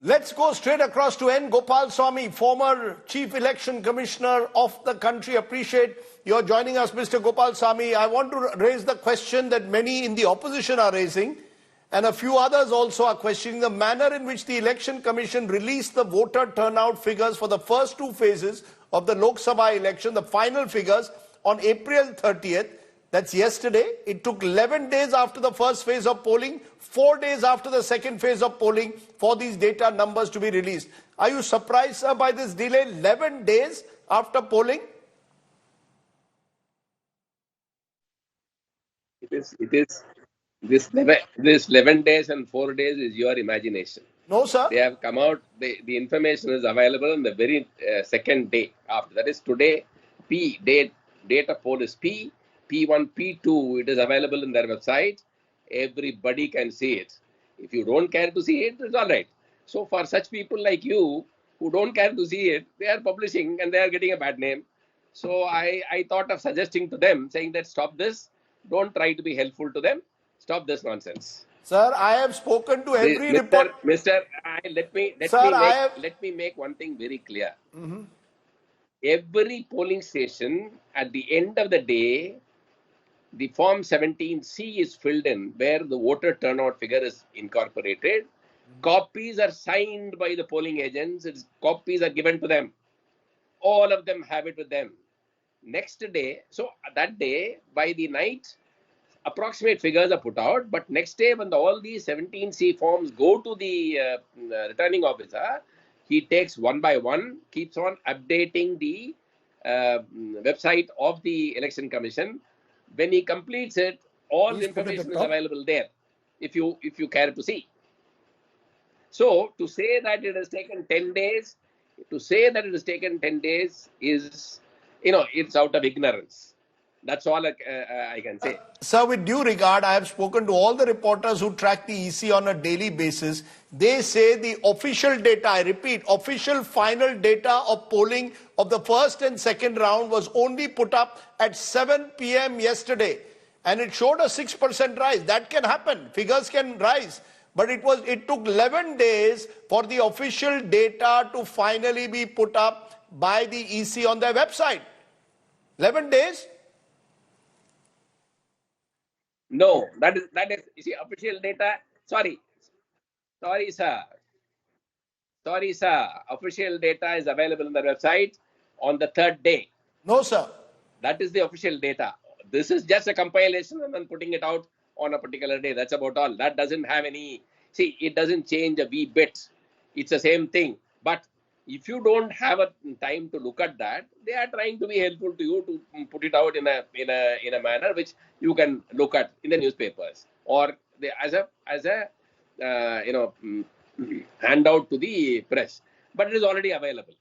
Let's go straight across to N. Gopalaswami, former Chief Election Commissioner of the country. Appreciate your joining us, Mr. Gopalaswami. I want to raise the question that many in the opposition are raising, and a few others also are questioning the manner in which the Election Commission released the voter turnout figures for the first two phases of the Lok Sabha election, the final figures, on April 30th. That's yesterday. It took 11 days after the first phase of polling, 4 days after the second phase of polling for these data numbers to be released. Are you surprised, sir, by this delay? 11 days after polling? This 11 days and 4 days is your imagination. No, sir. They have come out, the information is available on the very second day after. That is today, date of poll is P1, P2, it is available in their website. Everybody can see it. If you don't care to see it, it's all right. So for such people like you, who don't care to see it, they are publishing and they are getting a bad name. So I thought of suggesting to them, saying that stop this, don't try to be helpful to them, stop this nonsense. Sir, I have spoken to every report. Let me make one thing very clear. Every polling station, at the end of the day, the Form 17C is filled in where the voter turnout figure is incorporated. Copies are signed by the polling agents. Copies are given to them. All of them have it with them. Next day, so that day, by the night, approximate figures are put out. But next day, when all these 17C forms go to the returning officer, he takes one by one, keeps on updating the website of the Election Commission. When he completes it, all the information is available there, if you care to see. So to say that it has taken 10 days, is, it's out of ignorance. That's all I can say. Sir, with due regard, I have spoken to all the reporters who track the EC on a daily basis. They say the official data, I repeat, official final data of polling of the first and second round was only put up at 7 p.m. yesterday. And it showed a 6% rise. That can happen. Figures can rise. But it took 11 days for the official data to finally be put up by the EC on their website. 11 days? No, that is, you see, official data. Sorry, sir. Official data is available on the website on the third day. No, sir. That is the official data. This is just a compilation and then putting it out on a particular day. That's about all. That doesn't have any, see, it doesn't change a wee bit. It's the same thing. But if you don't have a time to look at that, they are trying to be helpful to you to put it out in a manner which you can look at in the newspapers or as a handout to the press. But it is already available.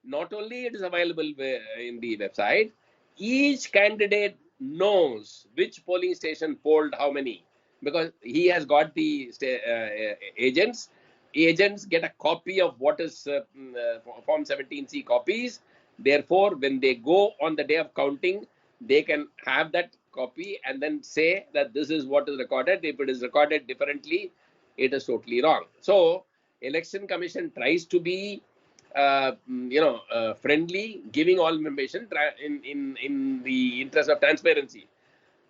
Not only it is available in the website, each candidate knows which polling station polled how many, because he has got the agents. Agents get a copy of what is Form 17C copies. Therefore, when they go on the day of counting, they can have that copy and then say that this is what is recorded. If it is recorded differently, it is totally wrong. So, Election Commission tries to be friendly, giving all information in the interest of transparency.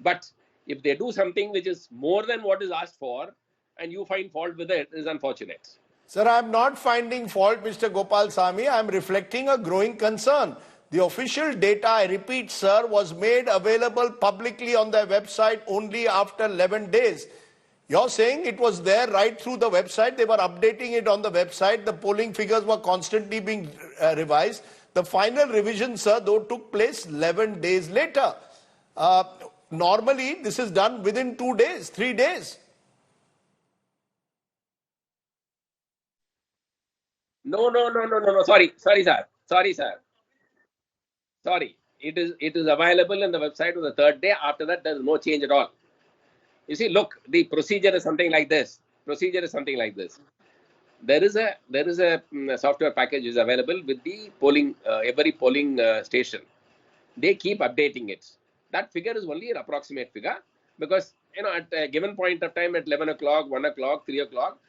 But if they do something which is more than what is asked for, and you find fault with it, is unfortunate. Sir, I am not finding fault, Mr. Gopalaswami. I am reflecting a growing concern. The official data, I repeat, sir, was made available publicly on their website only after 11 days. You're saying it was there right through the website. They were updating it on the website. The polling figures were constantly being revised. The final revision, sir, though, took place 11 days later. Normally, this is done within 2 days, 3 days. No. Sorry, sir. Sorry. It is available on the website on the third day. After that, there is no change at all. You see, look, the procedure is something like this. There is a software package is available with the polling, every polling station. They keep updating it. That figure is only an approximate figure because, at a given point of time at 11 o'clock, 1 o'clock, 3 o'clock,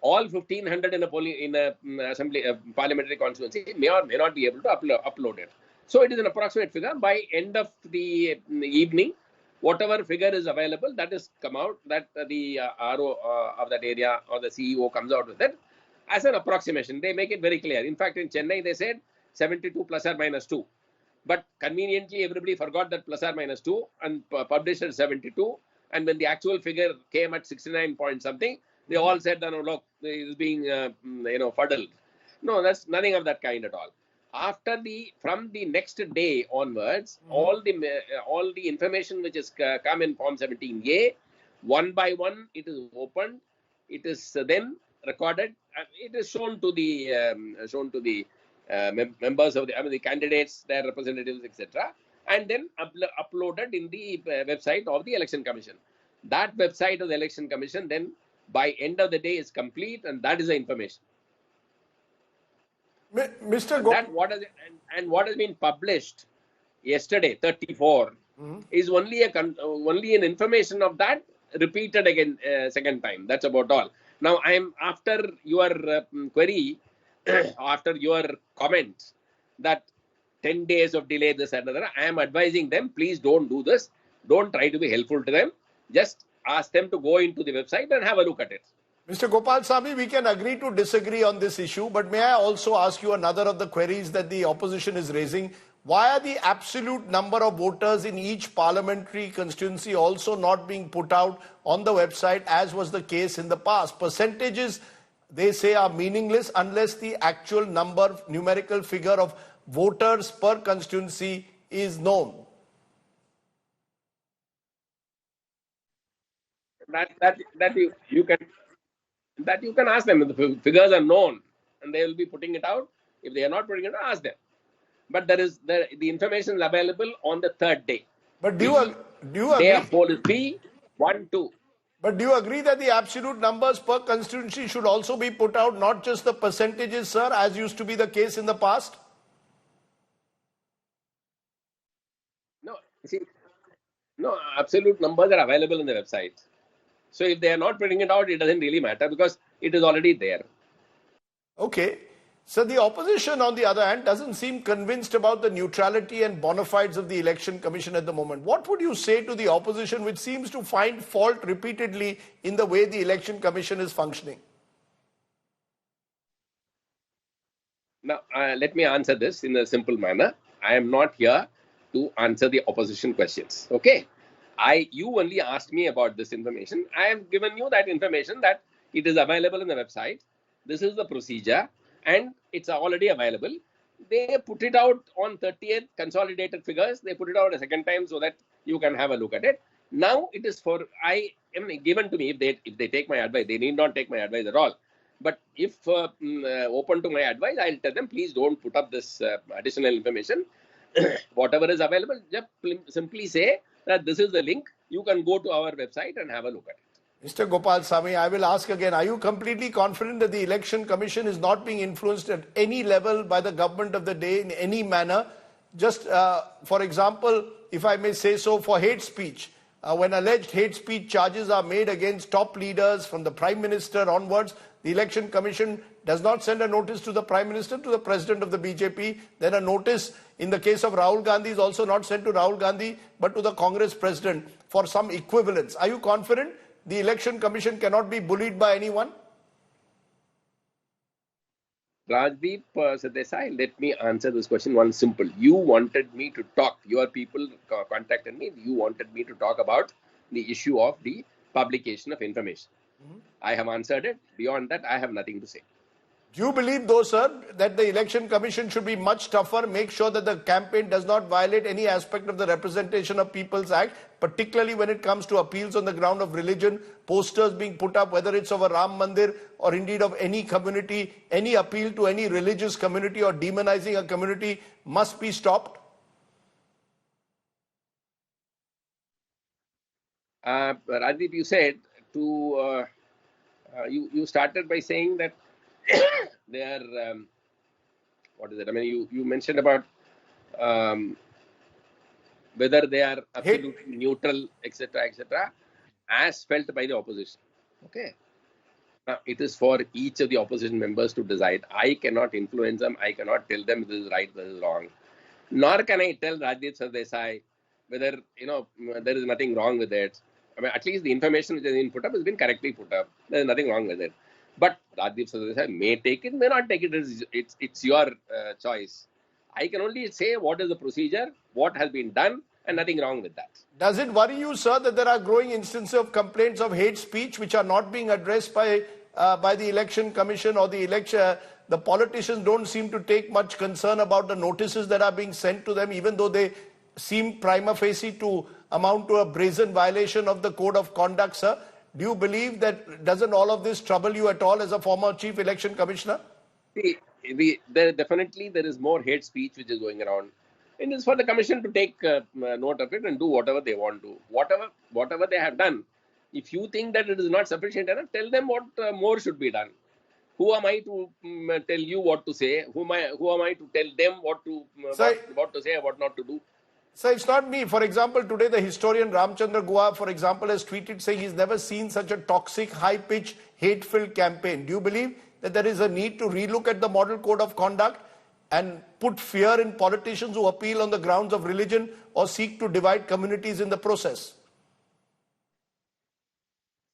all 1500 in a assembly parliamentary constituency may or may not be able to upload it. So it is an approximate figure. By end of the evening, whatever figure is available, that is come out, that the RO of that area or the CEO comes out with it as an approximation. They make it very clear. In fact, in Chennai, they said 72 plus or minus 2. But conveniently, everybody forgot that plus or minus 2 and published at 72. And when the actual figure came at 69 point something, they all said, no, look, it is being, fuddled. No, that's nothing of that kind at all. From the next day onwards, all the information which has come in Form 17A, one by one, it is opened. It is then recorded. And it is shown to the members of the candidates, their representatives, etc., and then uploaded in the website of the Election Commission. That website of the Election Commission then by end of the day is complete, and that is the information. Mr. What has been published yesterday, 34, is only an information of that repeated again second time. That's about all. Now, I am after your query, after your comments that 10 days of delay, this and another, I am advising them, please don't do this. Don't try to be helpful to them. Just ask them to go into the website and have a look at it. Mr. Gopalaswami, we can agree to disagree on this issue, but may I also ask you another of the queries that the opposition is raising? Why are the absolute number of voters in each parliamentary constituency also not being put out on the website as was the case in the past? Percentages, they say, are meaningless unless the actual numerical figure of voters per constituency is known. That you can ask them. If the figures are known and they will be putting it out. If they are not putting it out, ask them. But the information is available on the third day. But do you agree? Day of poll is 3, 1, 2. But do you agree that the absolute numbers per constituency should also be put out, not just the percentages, sir, as used to be the case in the past? No, absolute numbers are available in the website. So if they are not putting it out, it doesn't really matter because it is already there. Okay. So the opposition, on the other hand, doesn't seem convinced about the neutrality and bona fides of the Election Commission at the moment. What would you say to the opposition, which seems to find fault repeatedly in the way the Election Commission is functioning? Now, let me answer this in a simple manner. I am not here to answer the opposition questions. Okay. You only asked me about this information. I have given you that information that it is available in the website. This is the procedure and it's already available. They put it out on 30th consolidated figures. They put it out a second time so that you can have a look at it. Now it is given to me. If they take my advice, they need not take my advice at all. But if open to my advice, I'll tell them, please don't put up this additional information. Whatever is available, just simply say that this is the link. You can go to our website and have a look at it. Mr. Gopalaswami, I will ask again, are you completely confident that the Election Commission is not being influenced at any level by the government of the day in any manner? Just, for example, if I may say so, for hate speech, when alleged hate speech charges are made against top leaders from the Prime Minister onwards, the Election Commission does not send a notice to the Prime Minister, to the President of the BJP. Then a notice in the case of Rahul Gandhi is also not sent to Rahul Gandhi, but to the Congress President for some equivalence. Are you confident the Election Commission cannot be bullied by anyone? Rajdeep Sadesai, let me answer this question one simple. You wanted me to talk. Your people contacted me. You wanted me to talk about the issue of the publication of information. I have answered it. Beyond that, I have nothing to say. Do you believe, though, sir, that the Election Commission should be much tougher, make sure that the campaign does not violate any aspect of the Representation of People's Act, particularly when it comes to appeals on the ground of religion, posters being put up, whether it's of a Ram Mandir or indeed of any community, any appeal to any religious community or demonizing a community must be stopped? Rajdeep, you said you started by saying that they are, what is it? I mean, you mentioned about whether they are absolutely neutral, etc., as felt by the opposition. Okay. It is for each of the opposition members to decide. I cannot influence them. I cannot tell them this is right, this is wrong. Nor can I tell Rajdeep Sardesai whether, there is nothing wrong with it. I mean, at least the information which has been put up has been correctly put up. There is nothing wrong with it. But Rajdeep Sardesai may take it, may not take it. It's your choice. I can only say what is the procedure, what has been done, and nothing wrong with that. Does it worry you, sir, that there are growing instances of complaints of hate speech which are not being addressed by the Election Commission or the election? The politicians don't seem to take much concern about the notices that are being sent to them, even though they seem prima facie to amount to a brazen violation of the code of conduct, sir. Do you believe that doesn't all of this trouble you at all as a former chief election commissioner? See, definitely there is more hate speech which is going around. And it's for the commission to take note of it and do whatever they want to. Whatever they have done. If you think that it is not sufficient enough, tell them what more should be done. Who am I to tell you what to say? Who am I to tell them what to say and what not to do? So it's not me. For example, today the historian Ramchandra Guha, for example, has tweeted saying he's never seen such a toxic, high-pitched, hate-filled campaign. Do you believe that there is a need to relook at the model code of conduct and put fear in politicians who appeal on the grounds of religion or seek to divide communities in the process?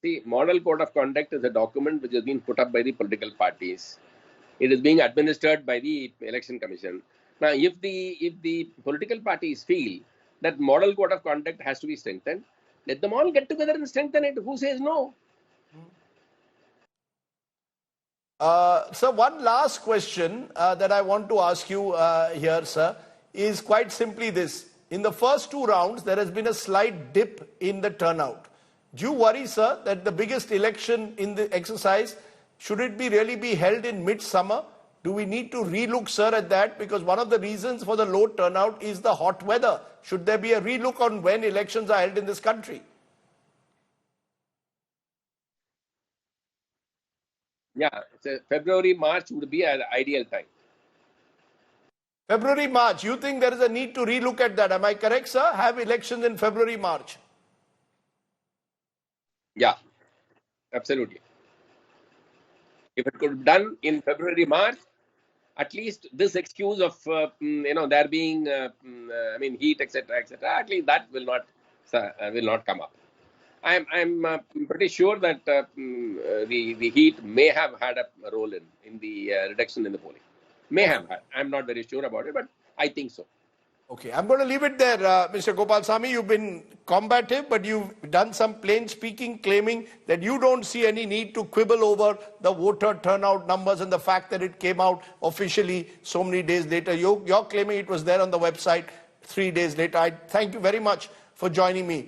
The model code of conduct is a document which has been put up by the political parties. It is being administered by the election commission. Now, if the political parties feel that model code of conduct has to be strengthened, let them all get together and strengthen it. Who says no? Sir, one last question that I want to ask you here, sir, is quite simply this. In the first two rounds, there has been a slight dip in the turnout. Do you worry, sir, that the biggest election in the exercise, should it really be held in mid-summer? Do we need to relook, sir, at that? Because one of the reasons for the low turnout is the hot weather. Should there be a relook on when elections are held in this country? Yeah, so February, March would be an ideal time. February, March. You think there is a need to relook at that? Am I correct, sir? Have elections in February, March? Yeah, absolutely. If it could be done in February, March, at least this excuse of there being heat, etc., at least that will not come up. I'm pretty sure that the heat may have had a role in the reduction in the polling. May have had. I'm not very sure about it, but I think so. Okay, I'm going to leave it there, Mr. Gopalaswami. You've been combative, but you've done some plain speaking, claiming that you don't see any need to quibble over the voter turnout numbers and the fact that it came out officially so many days later. You're claiming it was there on the website 3 days later. I thank you very much for joining me.